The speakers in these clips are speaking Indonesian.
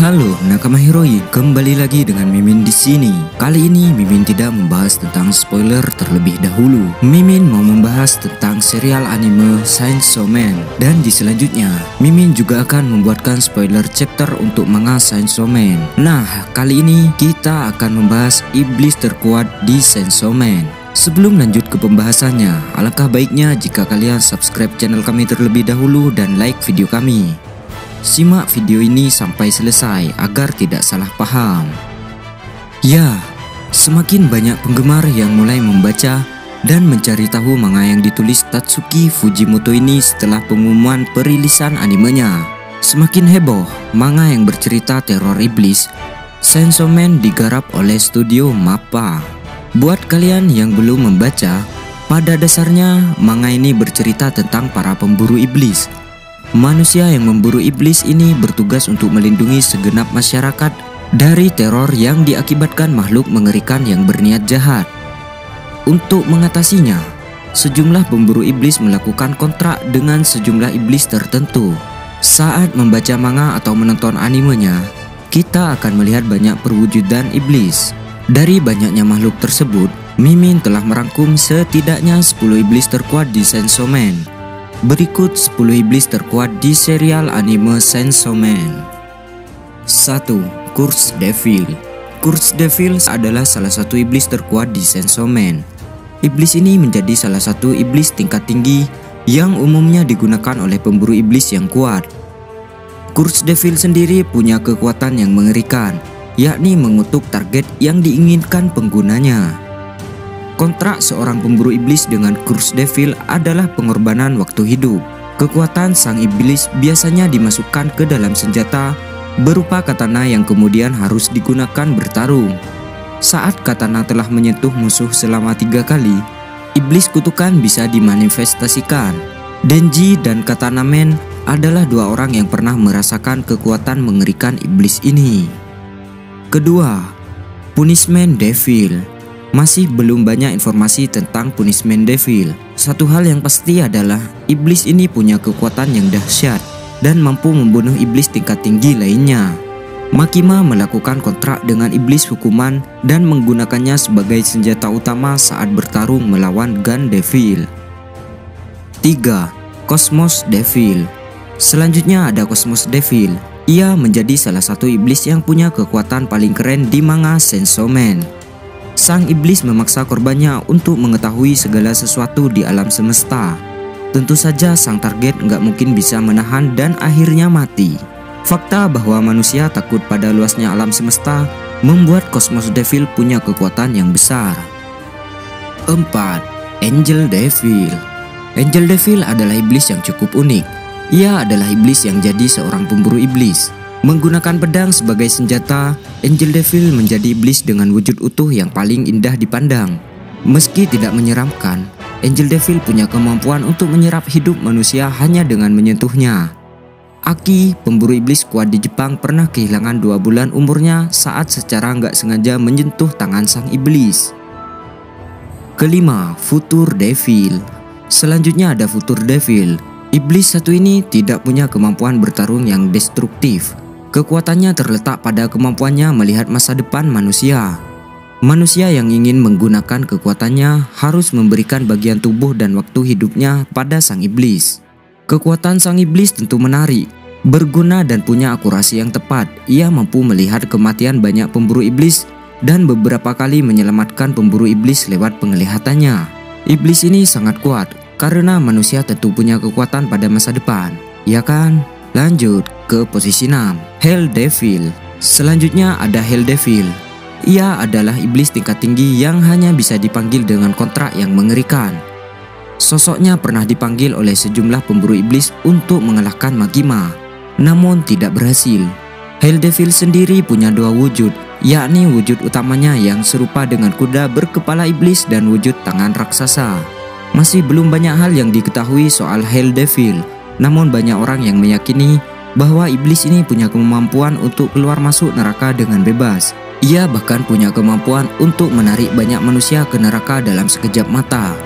Halo nakama heroi, kembali lagi dengan Mimin di sini. Kali ini Mimin tidak membahas tentang spoiler terlebih dahulu. Mimin mau membahas tentang serial anime Chainsaw Man. Dan di selanjutnya, Mimin juga akan membuatkan spoiler chapter untuk manga Chainsaw Man. Nah, kali ini kita akan membahas iblis terkuat di Chainsaw Man. Sebelum lanjut ke pembahasannya, alangkah baiknya jika kalian subscribe channel kami terlebih dahulu dan like video kami. Simak video ini sampai selesai agar tidak salah paham. Ya, semakin banyak penggemar yang mulai membaca dan mencari tahu manga yang ditulis Tatsuki Fujimoto ini setelah pengumuman perilisan animenya. Semakin heboh, manga yang bercerita teror iblis Chainsaw Man digarap oleh studio MAPPA. Buat kalian yang belum membaca, pada dasarnya manga ini bercerita tentang para pemburu iblis. Manusia yang memburu iblis ini bertugas untuk melindungi segenap masyarakat dari teror yang diakibatkan makhluk mengerikan yang berniat jahat. Untuk mengatasinya, sejumlah pemburu iblis melakukan kontrak dengan sejumlah iblis tertentu. Saat membaca manga atau menonton animenya, kita akan melihat banyak perwujudan iblis. Dari banyaknya makhluk tersebut, Mimin telah merangkum setidaknya 10 iblis terkuat di Chainsaw Man. Berikut 10 iblis terkuat di serial anime Chainsaw Man. 1. Curse Devil. Curse Devil adalah salah satu iblis terkuat di Chainsaw Man. Iblis ini menjadi salah satu iblis tingkat tinggi yang umumnya digunakan oleh pemburu iblis yang kuat. Curse Devil sendiri punya kekuatan yang mengerikan, yakni mengutuk target yang diinginkan penggunanya. Kontrak seorang pemburu iblis dengan Curse Devil adalah pengorbanan waktu hidup. Kekuatan sang iblis biasanya dimasukkan ke dalam senjata berupa katana yang kemudian harus digunakan bertarung. Saat katana telah menyentuh musuh selama 3 kali, iblis kutukan bisa dimanifestasikan. Denji dan Katana Man adalah 2 orang yang pernah merasakan kekuatan mengerikan iblis ini. Kedua, Punishment Devil. Masih belum banyak informasi tentang Punishment Devil. Satu hal yang pasti adalah iblis ini punya kekuatan yang dahsyat dan mampu membunuh iblis tingkat tinggi lainnya. Makima melakukan kontrak dengan iblis hukuman dan menggunakannya sebagai senjata utama saat bertarung melawan Gun Devil. 3. Cosmos Devil. Selanjutnya ada Cosmos Devil. Ia menjadi salah satu iblis yang punya kekuatan paling keren di manga Chainsaw Man. Sang iblis memaksa korbannya untuk mengetahui segala sesuatu di alam semesta. Tentu saja sang target nggak mungkin bisa menahan dan akhirnya mati. Fakta bahwa manusia takut pada luasnya alam semesta membuat Cosmos Devil punya kekuatan yang besar. 4. Angel Devil. Angel Devil adalah iblis yang cukup unik. Ia adalah iblis yang jadi seorang pemburu iblis. Menggunakan pedang sebagai senjata, Angel Devil menjadi iblis dengan wujud utuh yang paling indah dipandang. Meski tidak menyeramkan, Angel Devil punya kemampuan untuk menyerap hidup manusia hanya dengan menyentuhnya. Aki, pemburu iblis kuat di Jepang, pernah kehilangan 2 bulan umurnya saat secara nggak sengaja menyentuh tangan sang iblis. Kelima, Future Devil. Selanjutnya ada Future Devil. Iblis satu ini tidak punya kemampuan bertarung yang destruktif. Kekuatannya terletak pada kemampuannya melihat masa depan manusia. Manusia yang ingin menggunakan kekuatannya harus memberikan bagian tubuh dan waktu hidupnya pada sang iblis. Kekuatan sang iblis tentu menarik, berguna dan punya akurasi yang tepat. Ia mampu melihat kematian banyak pemburu iblis dan beberapa kali menyelamatkan pemburu iblis lewat penglihatannya. Iblis ini sangat kuat karena manusia tentu punya kekuatan pada masa depan, ya kan? Lanjut ke posisi 6, Hell Devil. Selanjutnya ada Hell Devil. Ia adalah iblis tingkat tinggi yang hanya bisa dipanggil dengan kontrak yang mengerikan. Sosoknya pernah dipanggil oleh sejumlah pemburu iblis untuk mengalahkan Makima, namun tidak berhasil. Hell Devil sendiri punya 2 wujud, yakni wujud utamanya yang serupa dengan kuda berkepala iblis dan wujud tangan raksasa. Masih belum banyak hal yang diketahui soal Hell Devil, namun banyak orang yang meyakini bahwa iblis ini punya kemampuan untuk keluar masuk neraka dengan bebas. Ia bahkan punya kemampuan untuk menarik banyak manusia ke neraka dalam sekejap mata.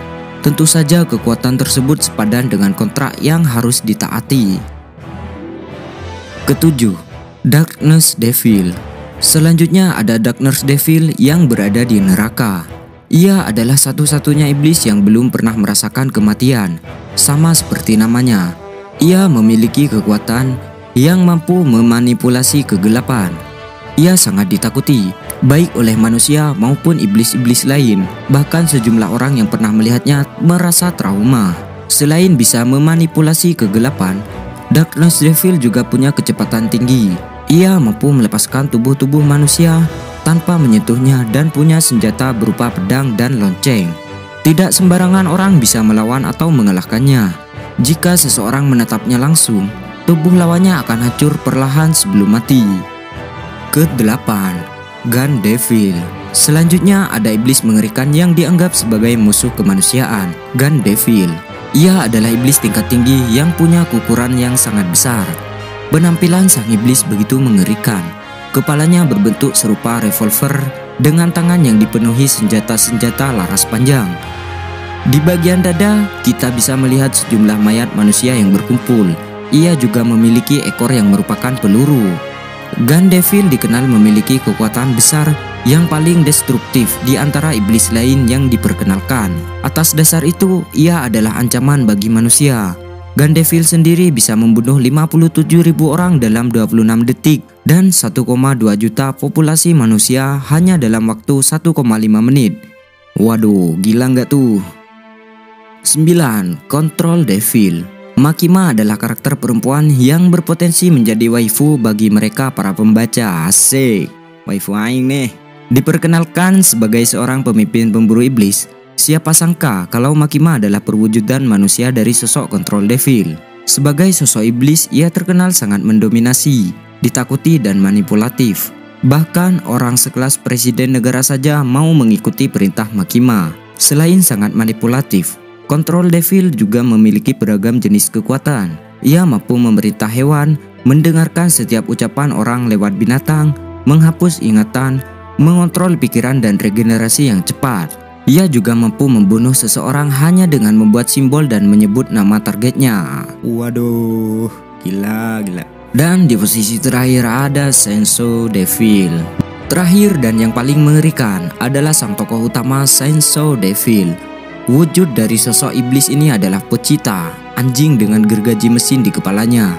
Tentu saja kekuatan tersebut sepadan dengan kontrak yang harus ditaati. Ketujuh, Darkness Devil. Selanjutnya ada Darkness Devil yang berada di neraka. Ia adalah satu-satunya iblis yang belum pernah merasakan kematian. Sama seperti namanya, ia memiliki kekuatan yang mampu memanipulasi kegelapan. Ia sangat ditakuti, baik oleh manusia maupun iblis-iblis lain. Bahkan sejumlah orang yang pernah melihatnya merasa trauma. Selain bisa memanipulasi kegelapan, Darkness Devil juga punya kecepatan tinggi. Ia mampu melepaskan tubuh-tubuh manusia tanpa menyentuhnya dan punya senjata berupa pedang dan lonceng. Tidak sembarangan orang bisa melawan atau mengalahkannya. Jika seseorang menatapnya langsung, tubuh lawannya akan hancur perlahan sebelum mati. Ke-8, Gun Devil. Selanjutnya ada iblis mengerikan yang dianggap sebagai musuh kemanusiaan, Gun Devil. Ia adalah iblis tingkat tinggi yang punya ukuran yang sangat besar. Penampilan sang iblis begitu mengerikan. Kepalanya berbentuk serupa revolver dengan tangan yang dipenuhi senjata-senjata laras panjang. Di bagian dada, kita bisa melihat sejumlah mayat manusia yang berkumpul. Ia juga memiliki ekor yang merupakan peluru. Gun Devil dikenal memiliki kekuatan besar yang paling destruktif di antara iblis lain yang diperkenalkan. Atas dasar itu, ia adalah ancaman bagi manusia. Gun Devil sendiri bisa membunuh 57.000 orang dalam 26 detik dan 1,2 juta populasi manusia hanya dalam waktu 1,5 menit. Waduh, gila nggak tuh? 9. Control Devil. Makima adalah karakter perempuan yang berpotensi menjadi waifu bagi mereka para pembaca. Asik, waifu aing nih. Diperkenalkan sebagai seorang pemimpin pemburu iblis, siapa sangka kalau Makima adalah perwujudan manusia dari sosok Control Devil. Sebagai sosok iblis, ia terkenal sangat mendominasi, ditakuti dan manipulatif. Bahkan orang sekelas presiden negara saja mau mengikuti perintah Makima. Selain sangat manipulatif, Control Devil juga memiliki beragam jenis kekuatan. Ia mampu memerintah hewan, mendengarkan setiap ucapan orang lewat binatang, menghapus ingatan, mengontrol pikiran dan regenerasi yang cepat. Ia juga mampu membunuh seseorang hanya dengan membuat simbol dan menyebut nama targetnya. Waduh, gila. Dan di posisi terakhir ada Chainsaw Devil. Terakhir dan yang paling mengerikan adalah sang tokoh utama Chainsaw Devil. Wujud dari sosok iblis ini adalah Pochita, anjing dengan gergaji mesin di kepalanya.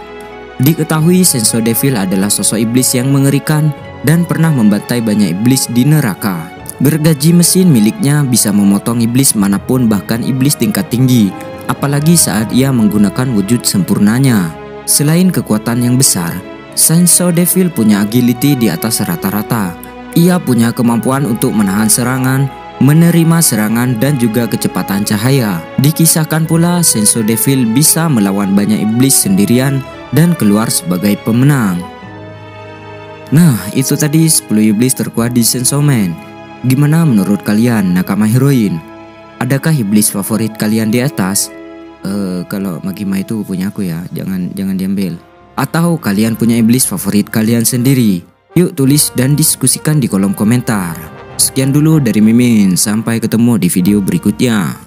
Diketahui Chainsaw Devil adalah sosok iblis yang mengerikan dan pernah membantai banyak iblis di neraka. Gergaji mesin miliknya bisa memotong iblis manapun, bahkan iblis tingkat tinggi, apalagi saat ia menggunakan wujud sempurnanya. Selain kekuatan yang besar, Chainsaw Devil punya agility di atas rata-rata. Ia punya kemampuan untuk menahan serangan, menerima serangan, dan juga kecepatan cahaya. Dikisahkan pula Chainsaw Devil bisa melawan banyak iblis sendirian dan keluar sebagai pemenang. Nah, itu tadi 10 iblis terkuat di Chainsaw Man. Gimana menurut kalian nakama heroin? Adakah iblis favorit kalian di atas? Kalau Makima itu punya aku ya, jangan diambil. Atau kalian punya iblis favorit kalian sendiri? Yuk tulis dan diskusikan di kolom komentar. Sekian dulu dari Mimin, sampai ketemu di video berikutnya.